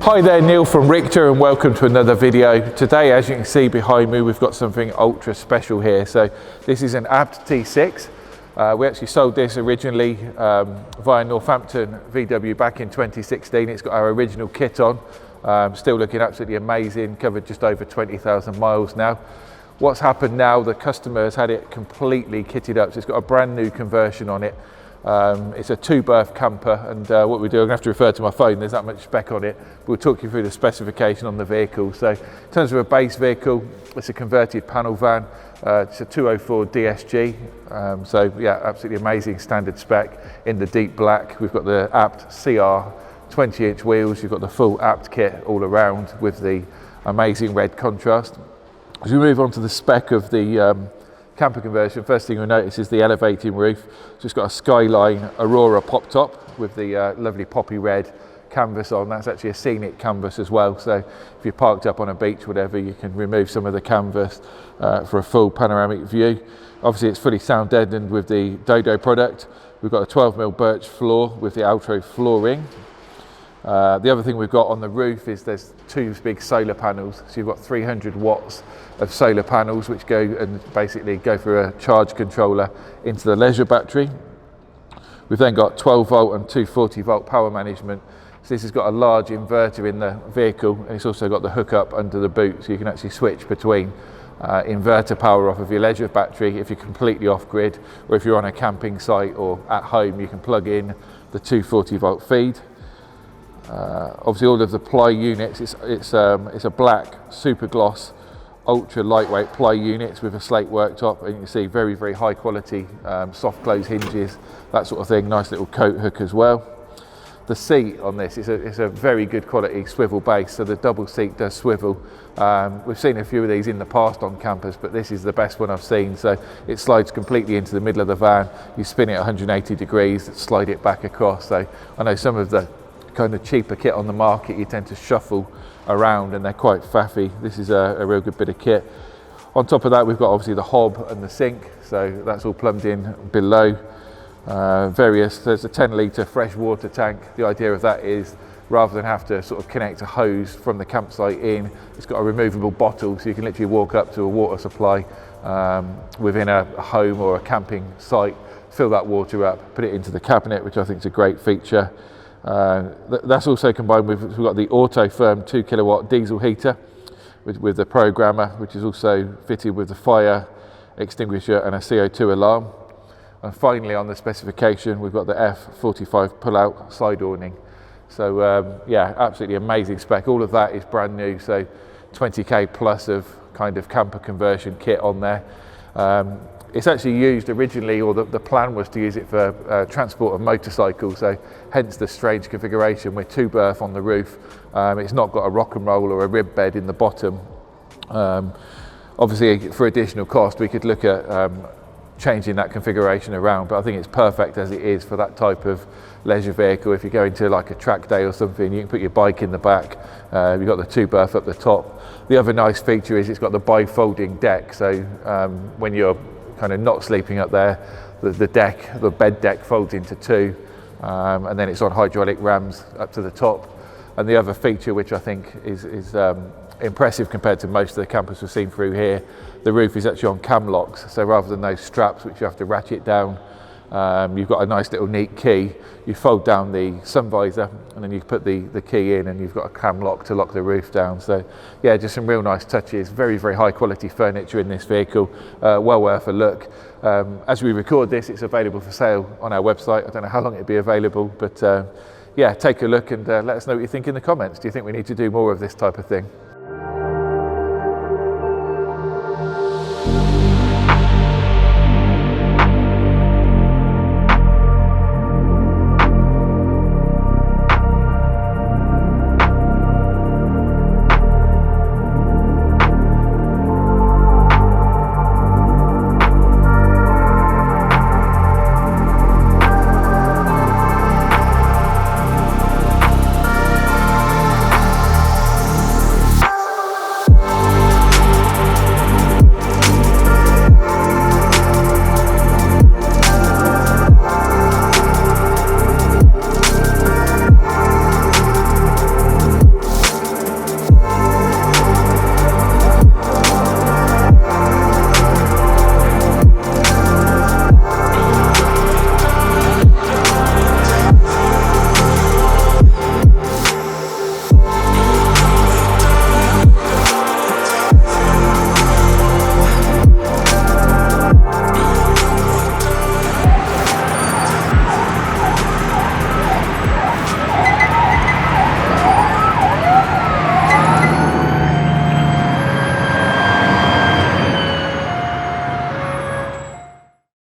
Hi there, Neil from Richter, and welcome to another video. Today, as you can see behind me, we've got something ultra special here. So this is an ABT T6. We actually sold this originally via Northampton VW back in 2016. It's got our original kit on, still looking absolutely amazing, covered just over 20,000 miles now. What's happened now, the customer has had it completely kitted up, so it's got a brand new conversion on it. It's a two-berth camper, and what we do, I'm going to have to refer to my phone, there's that much spec on it. We'll talk you through the specification on the vehicle. So in terms of a base vehicle, it's a converted panel van. It's a 204 DSG, so yeah, absolutely amazing standard spec in the deep black. We've got the ABT CR 20-inch wheels, you've got the full ABT kit all around with the amazing red contrast. As we move on to the spec of the camper conversion, first thing you'll notice is the elevating roof. So it's got a Skyline Aurora pop top with the lovely poppy red canvas on. That's actually a scenic canvas as well, so if you're parked up on a beach, whatever, you can remove some of the canvas for a full panoramic view. Obviously it's fully sound deadened with the Dodo product. We've got a 12mm birch floor with the Altro flooring. The other thing we've got on the roof is there's two big solar panels, so you've got 300 watts of solar panels which go and basically go through a charge controller into the leisure battery. We've then got 12 volt and 240 volt power management, so this has got a large inverter in the vehicle, and it's also got the hookup under the boot, so you can actually switch between inverter power off of your leisure battery if you're completely off grid, or if you're on a camping site or at home, you can plug in the 240 volt feed. Obviously all of the ply units, it's a black super gloss ultra lightweight ply units with a slate worktop, and you can see very, very high quality soft close hinges, that sort of thing. Nice little coat hook as well. The seat on this is a very good quality swivel base, so the double seat does swivel. We've seen a few of these in the past on campers, but this is the best one I've seen. So it slides completely into the middle of the van, you spin it 180 degrees, slide it back across. So I know some of the kind of cheaper kit on the market you tend to shuffle around and they're quite faffy. This is a real good bit of kit. On top of that, we've got obviously the hob and the sink, so that's all plumbed in below. There's a 10-litre fresh water tank. The idea of that is rather than have to sort of connect a hose from the campsite in, it's got a removable bottle, so you can literally walk up to a water supply within a home or a camping site, fill that water up, put it into the cabinet, which I think is a great feature. That's also combined with, we've got the AutoFirm 2 kilowatt diesel heater with the programmer, which is also fitted with the fire extinguisher and a CO2 alarm. And finally on the specification, we've got the F45 pull-out side awning. So yeah, absolutely amazing spec. All of that is brand new, so 20k plus of kind of camper conversion kit on there. It's actually used originally, or the plan was to use it for transport of motorcycles, so hence the strange configuration with two berth on the roof. It's not got a rock and roll or a rib bed in the bottom. Obviously for additional cost we could look at changing that configuration around, but I think it's perfect as it is for that type of leisure vehicle. If you're going to like a track day or something, you can put your bike in the back. You've got the two berth up the top. The other nice feature is it's got the bi-folding deck, so when you're kind of not sleeping up there, the bed deck folds into two, and then it's on hydraulic rams up to the top. And the other feature, which I think is impressive compared to most of the campers we've seen through here, the roof is actually on cam locks, so rather than those straps which you have to ratchet down, you've got a nice little neat key. You fold down the sun visor and then you put the key in, and you've got a cam lock to lock the roof down. So yeah, just some real nice touches. Very, very high quality furniture in this vehicle, well worth a look. As we record this, it's available for sale on our website. I don't know how long it'll be available, but yeah, take a look and let us know what you think in the comments. Do you think we need to do more of this type of thing?